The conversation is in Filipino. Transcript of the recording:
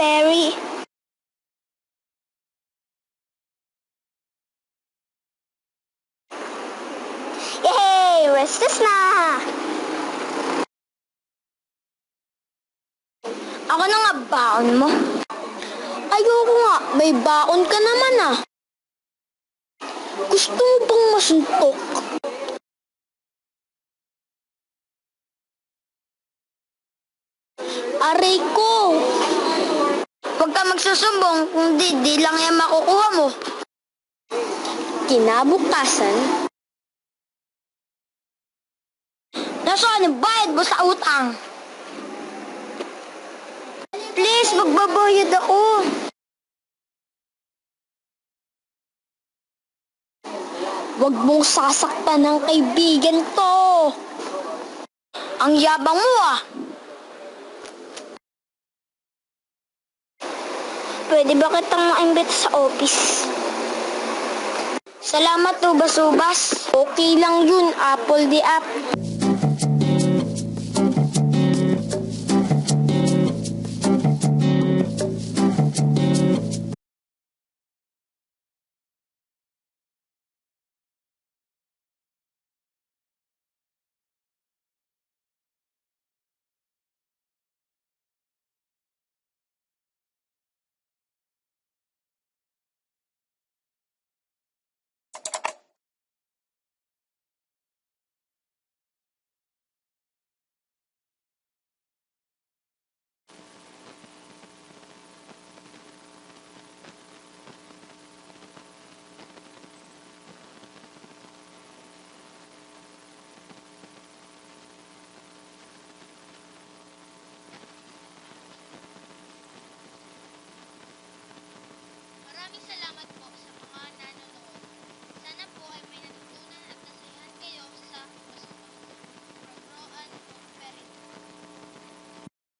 Cherry. Yay! Restless na! Ako na nga baon mo. Ayoko nga, may baon ka naman ah. Gusto mo bang masuntok? Aray ko! Huwag ka magsusumbong, kung di lang yan makukuha mo. Kinabukasan, nasaan yung bayad mo sa utang? Please, magbabayad ako. Huwag mong sasaktan ng kaibigan ko. Ang yabang mo ah. Pwede ba kitang maimbita sa office? Salamat, Ubas-Ubas. Okay lang yun, Apple the app.